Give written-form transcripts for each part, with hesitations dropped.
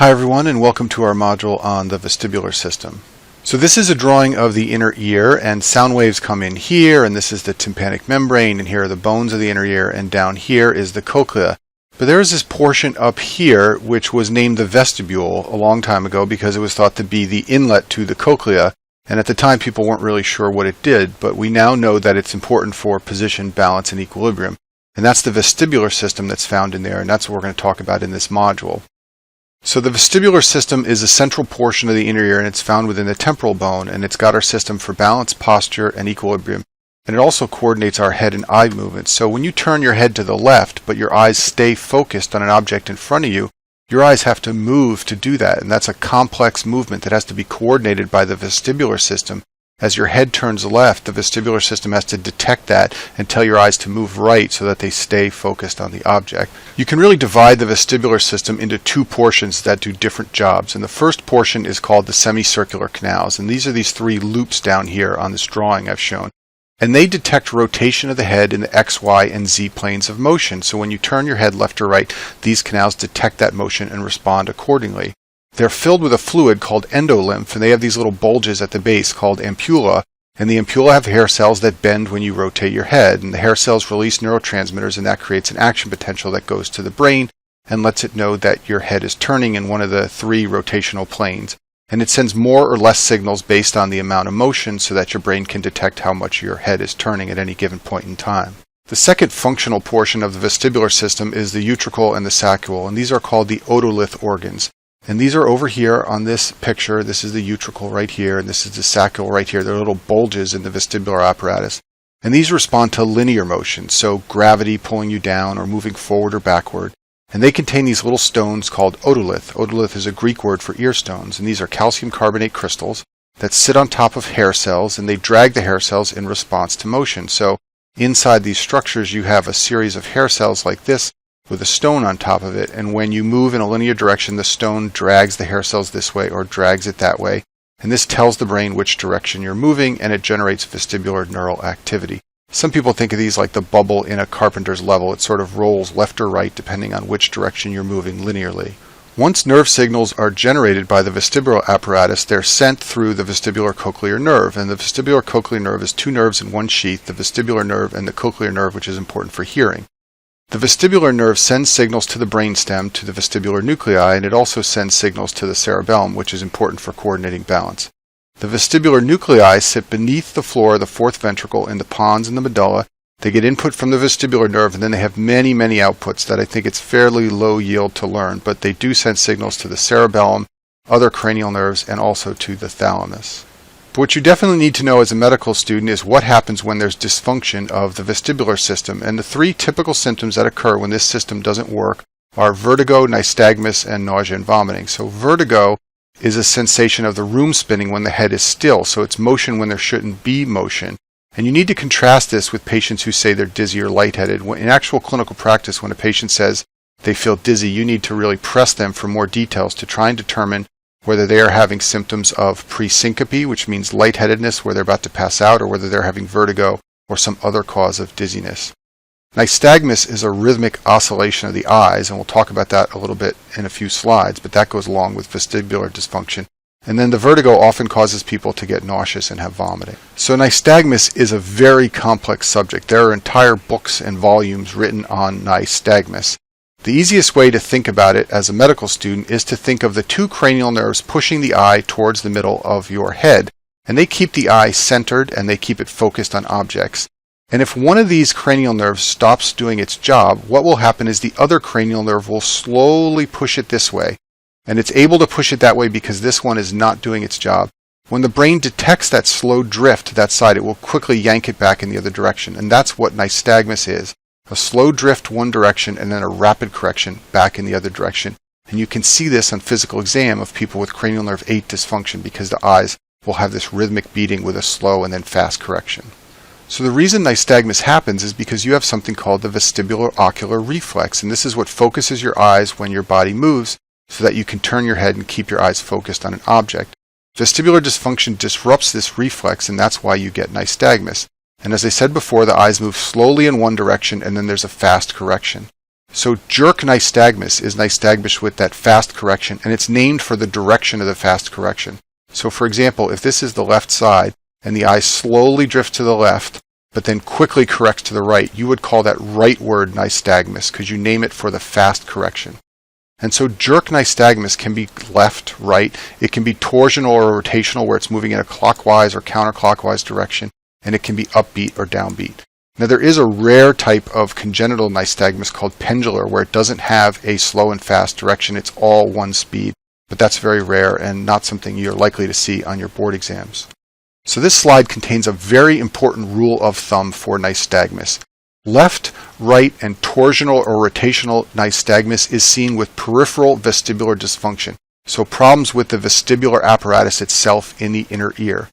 Hi everyone, and welcome to our module on the vestibular system. So this is a drawing of the inner ear, and sound waves come in here, and this is the tympanic membrane, and here are the bones of the inner ear, and down here is the cochlea. But there is this portion up here which was named the vestibule a long time ago because it was thought to be the inlet to the cochlea, and at the time people weren't really sure what it did, but we now know that it's important for position, balance, and equilibrium. And that's the vestibular system that's found in there, and that's what we're going to talk about in this module. So the vestibular system is a central portion of the inner ear, and it's found within the temporal bone, and it's got our system for balance, posture, and equilibrium. And it also coordinates our head and eye movements. So when you turn your head to the left, but your eyes stay focused on an object in front of you, your eyes have to move to do that, and that's a complex movement that has to be coordinated by the vestibular system. As your head turns left, the vestibular system has to detect that and tell your eyes to move right so that they stay focused on the object. You can really divide the vestibular system into two portions that do different jobs. And the first portion is called the semicircular canals. And these are these three loops down here on this drawing I've shown. And they detect rotation of the head in the X, Y, and Z planes of motion. So when you turn your head left or right, these canals detect that motion and respond accordingly. They're filled with a fluid called endolymph, and they have these little bulges at the base called ampulla, and the ampulla have hair cells that bend when you rotate your head, and the hair cells release neurotransmitters, and that creates an action potential that goes to the brain and lets it know that your head is turning in one of the three rotational planes. And it sends more or less signals based on the amount of motion so that your brain can detect how much your head is turning at any given point in time. The second functional portion of the vestibular system is the utricle and the saccule, and these are called the otolith organs. And these are over here on this picture. This is the utricle right here, and this is the saccule right here. They're little bulges in the vestibular apparatus. And these respond to linear motion, so gravity pulling you down or moving forward or backward. And they contain these little stones called otolith. Otolith is a Greek word for ear stones, and these are calcium carbonate crystals that sit on top of hair cells, and they drag the hair cells in response to motion. So inside these structures you have a series of hair cells like this, with a stone on top of it, and when you move in a linear direction, the stone drags the hair cells this way or drags it that way, and this tells the brain which direction you're moving, and it generates vestibular neural activity. Some people think of these like the bubble in a carpenter's level. It sort of rolls left or right depending on which direction you're moving linearly. Once nerve signals are generated by the vestibular apparatus, they're sent through the vestibular cochlear nerve, and the vestibular cochlear nerve is two nerves in one sheath, the vestibular nerve and the cochlear nerve, which is important for hearing. The vestibular nerve sends signals to the brainstem, to the vestibular nuclei, and it also sends signals to the cerebellum, which is important for coordinating balance. The vestibular nuclei sit beneath the floor of the fourth ventricle in the pons and the medulla. They get input from the vestibular nerve, and then they have many outputs that I think it's fairly low yield to learn, but they do send signals to the cerebellum, other cranial nerves, and also to the thalamus. But what you definitely need to know as a medical student is what happens when there's dysfunction of the vestibular system. And the three typical symptoms that occur when this system doesn't work are vertigo, nystagmus, and nausea and vomiting. So vertigo is a sensation of the room spinning when the head is still. So it's motion when there shouldn't be motion. And you need to contrast this with patients who say they're dizzy or lightheaded. In actual clinical practice, when a patient says they feel dizzy, you need to really press them for more details to try and determine whether they are having symptoms of presyncope, which means lightheadedness, where they're about to pass out, or whether they're having vertigo or some other cause of dizziness. Nystagmus is a rhythmic oscillation of the eyes, and we'll talk about that a little bit in a few slides, but that goes along with vestibular dysfunction. And then the vertigo often causes people to get nauseous and have vomiting. So nystagmus is a very complex subject. There are entire books and volumes written on nystagmus. The easiest way to think about it as a medical student is to think of the two cranial nerves pushing the eye towards the middle of your head, and they keep the eye centered and they keep it focused on objects. And if one of these cranial nerves stops doing its job, what will happen is the other cranial nerve will slowly push it this way, and it's able to push it that way because this one is not doing its job. When the brain detects that slow drift to that side, it will quickly yank it back in the other direction, and that's what nystagmus is. A slow drift one direction and then a rapid correction back in the other direction. And you can see this on physical exam of people with cranial nerve 8 dysfunction because the eyes will have this rhythmic beating with a slow and then fast correction. So the reason nystagmus happens is because you have something called the vestibular ocular reflex, and this is what focuses your eyes when your body moves so that you can turn your head and keep your eyes focused on an object. Vestibular dysfunction disrupts this reflex, and that's why you get nystagmus. And as I said before, the eyes move slowly in one direction and then there's a fast correction. So jerk nystagmus is nystagmus with that fast correction, and it's named for the direction of the fast correction. So for example, if this is the left side and the eye slowly drifts to the left, but then quickly corrects to the right, you would call that rightward nystagmus because you name it for the fast correction. And so jerk nystagmus can be left, right. It can be torsional or rotational where it's moving in a clockwise or counterclockwise direction, and it can be upbeat or downbeat. Now there is a rare type of congenital nystagmus called pendular where it doesn't have a slow and fast direction. It's all one speed, but that's very rare and not something you're likely to see on your board exams. So this slide contains a very important rule of thumb for nystagmus. Left, right, and torsional or rotational nystagmus is seen with peripheral vestibular dysfunction, so problems with the vestibular apparatus itself in the inner ear.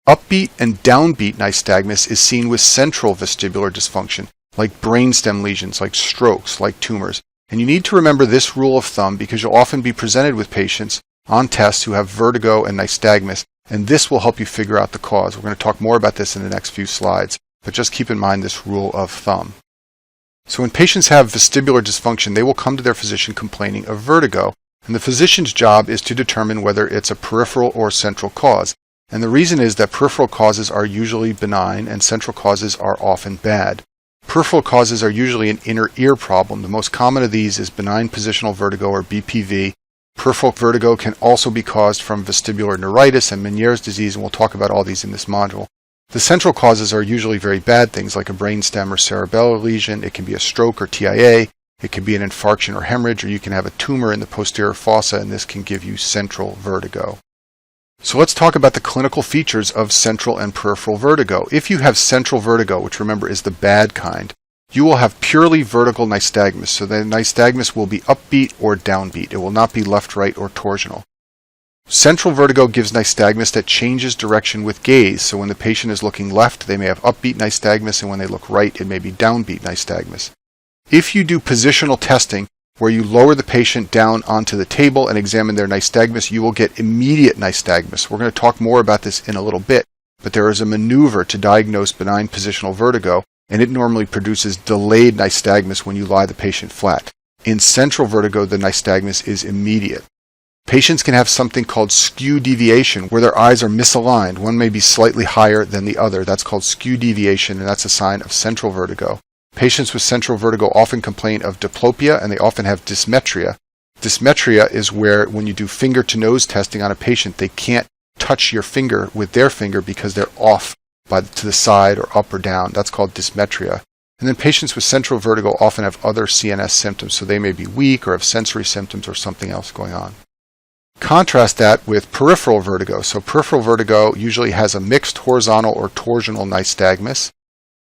Upbeat and downbeat nystagmus is seen with central vestibular dysfunction, like brainstem lesions, like strokes, like tumors. And you need to remember this rule of thumb because you'll often be presented with patients on tests who have vertigo and nystagmus, and this will help you figure out the cause. We're going to talk more about this in the next few slides, but just keep in mind this rule of thumb. So when patients have vestibular dysfunction, they will come to their physician complaining of vertigo, and the physician's job is to determine whether it's a peripheral or central cause. And the reason is that peripheral causes are usually benign and central causes are often bad. Peripheral causes are usually an inner ear problem. The most common of these is benign positional vertigo or BPV. Peripheral vertigo can also be caused from vestibular neuritis and Meniere's disease, and we'll talk about all these in this module. The central causes are usually very bad things like a brainstem or cerebellar lesion. It can be a stroke or TIA. It can be an infarction or hemorrhage, or you can have a tumor in the posterior fossa, and this can give you central vertigo. So let's talk about the clinical features of central and peripheral vertigo. If you have central vertigo, which remember is the bad kind, you will have purely vertical nystagmus. So the nystagmus will be upbeat or downbeat. It will not be left, right, or torsional. Central vertigo gives nystagmus that changes direction with gaze. So when the patient is looking left, they may have upbeat nystagmus, and when they look right, it may be downbeat nystagmus. If you do positional testing, where you lower the patient down onto the table and examine their nystagmus, you will get immediate nystagmus. We're going to talk more about this in a little bit, but there is a maneuver to diagnose benign positional vertigo, and it normally produces delayed nystagmus when you lie the patient flat. In central vertigo, the nystagmus is immediate. Patients can have something called skew deviation, where their eyes are misaligned. One may be slightly higher than the other. That's called skew deviation, and that's a sign of central vertigo. Patients with central vertigo often complain of diplopia, and they often have dysmetria. Dysmetria is where when you do finger-to-nose testing on a patient, they can't touch your finger with their finger because they're off to the side or up or down. That's called dysmetria. And then patients with central vertigo often have other CNS symptoms, so they may be weak or have sensory symptoms or something else going on. Contrast that with peripheral vertigo. So peripheral vertigo usually has a mixed horizontal or torsional nystagmus.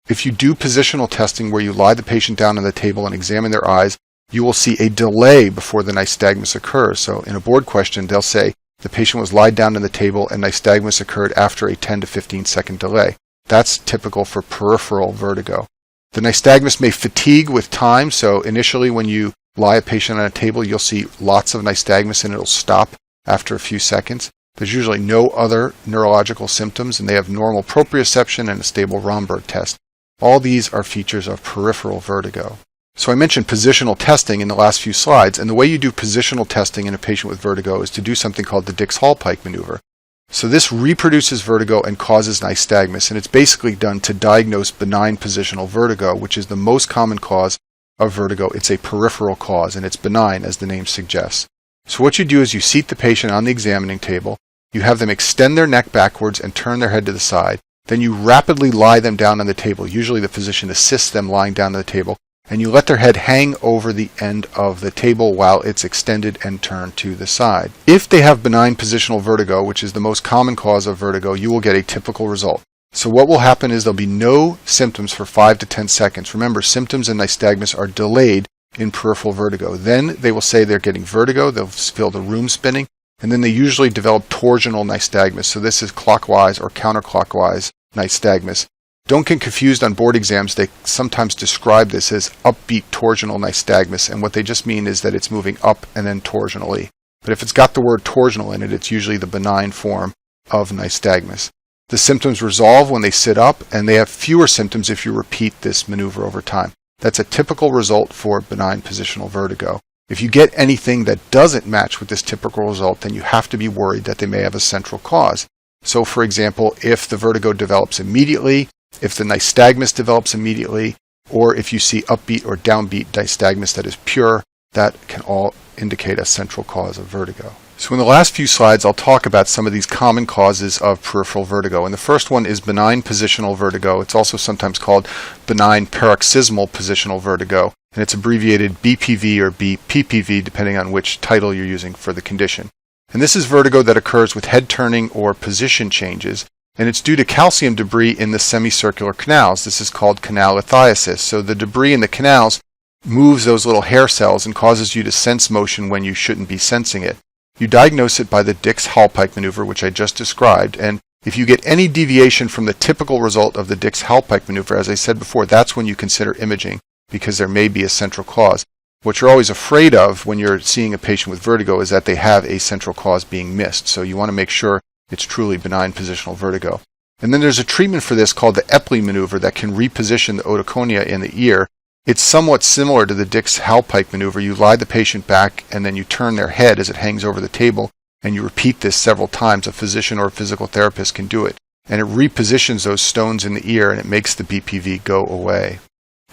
If you do positional testing where you lie the patient down on the table and examine their eyes, you will see a delay before the nystagmus occurs. So in a board question, they'll say the patient was lied down on the table and nystagmus occurred after a 10 to 15 second delay. That's typical for peripheral vertigo. The nystagmus may fatigue with time. So initially when you lie a patient on a table, you'll see lots of nystagmus and it'll stop after a few seconds. There's usually no other neurological symptoms, and they have normal proprioception and a stable Romberg test. All these are features of peripheral vertigo. So I mentioned positional testing in the last few slides, and the way you do positional testing in a patient with vertigo is to do something called the Dix-Hallpike maneuver. So this reproduces vertigo and causes nystagmus, and it's basically done to diagnose benign positional vertigo, which is the most common cause of vertigo. It's a peripheral cause, and it's benign, as the name suggests. So what you do is you seat the patient on the examining table, you have them extend their neck backwards and turn their head to the side. Then you rapidly lie them down on the table. Usually the physician assists them lying down on the table, and you let their head hang over the end of the table while it's extended and turned to the side. If they have benign positional vertigo, which is the most common cause of vertigo, you will get a typical result. So what will happen is there'll be no symptoms for 5 to 10 seconds. Remember, symptoms in nystagmus are delayed in peripheral vertigo. Then they will say they're getting vertigo, they'll feel the room spinning, and then they usually develop torsional nystagmus. So this is clockwise or counterclockwise nystagmus. Don't get confused on board exams. They sometimes describe this as upbeat torsional nystagmus, and what they just mean is that it's moving up and then torsionally. But if it's got the word torsional in it, it's usually the benign form of nystagmus. The symptoms resolve when they sit up, and they have fewer symptoms if you repeat this maneuver over time. That's a typical result for benign positional vertigo. If you get anything that doesn't match with this typical result, then you have to be worried that they may have a central cause. So for example, if the vertigo develops immediately, if the nystagmus develops immediately, or if you see upbeat or downbeat nystagmus that is pure, that can all indicate a central cause of vertigo. So in the last few slides, I'll talk about some of these common causes of peripheral vertigo. And the first one is benign positional vertigo. It's also sometimes called benign paroxysmal positional vertigo, and it's abbreviated BPV or BPPV depending on which title you're using for the condition. And this is vertigo that occurs with head turning or position changes, and it's due to calcium debris in the semicircular canals. This is called canal lithiasis. So the debris in the canals moves those little hair cells and causes you to sense motion when you shouldn't be sensing it. You diagnose it by the Dix-Hallpike maneuver, which I just described, and if you get any deviation from the typical result of the Dix-Hallpike maneuver, as I said before, that's when you consider imaging, because there may be a central cause. What you're always afraid of when you're seeing a patient with vertigo is that they have a central cause being missed, so you want to make sure it's truly benign positional vertigo. And then there's a treatment for this called the Epley maneuver that can reposition the otoconia in the ear. It's somewhat similar to the Dix-Hallpike maneuver. You lie the patient back and then you turn their head as it hangs over the table, and you repeat this several times. A physician or a physical therapist can do it. And it repositions those stones in the ear and it makes the BPV go away.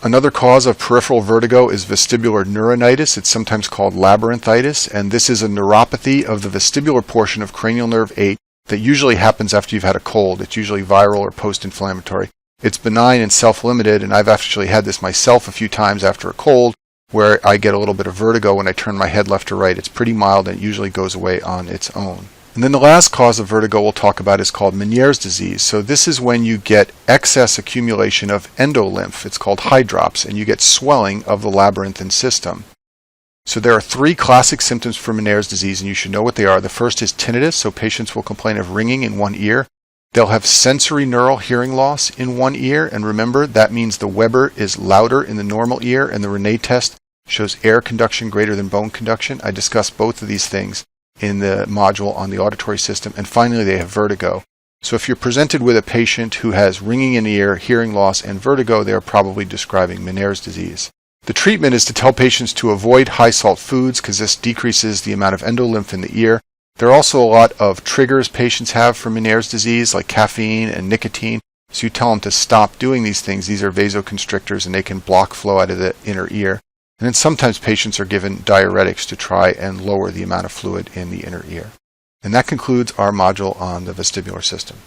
Another cause of peripheral vertigo is vestibular neuronitis. It's sometimes called labyrinthitis, and this is a neuropathy of the vestibular portion of cranial nerve 8 that usually happens after you've had a cold. It's usually viral or post-inflammatory. It's benign and self-limited, and I've actually had this myself a few times after a cold, where I get a little bit of vertigo when I turn my head left to right. It's pretty mild and it usually goes away on its own. And then the last cause of vertigo we'll talk about is called Meniere's disease. So this is when you get excess accumulation of endolymph. It's called hydrops, and you get swelling of the labyrinthine system. So there are three classic symptoms for Meniere's disease, and you should know what they are. The first is tinnitus, so patients will complain of ringing in one ear. They'll have sensory neural hearing loss in one ear, and remember, that means the Weber is louder in the normal ear, and the Rene test shows air conduction greater than bone conduction. I discussed both of these things in the module on the auditory system. And finally, they have vertigo. So if you're presented with a patient who has ringing in the ear, hearing loss, and vertigo, they are probably describing Meniere's disease. The treatment is to tell patients to avoid high salt foods because this decreases the amount of endolymph in the ear. There are also a lot of triggers patients have for Meniere's disease, like caffeine and nicotine. So you tell them to stop doing these things. These are vasoconstrictors and they can block flow out of the inner ear. And then sometimes patients are given diuretics to try and lower the amount of fluid in the inner ear. And that concludes our module on the vestibular system.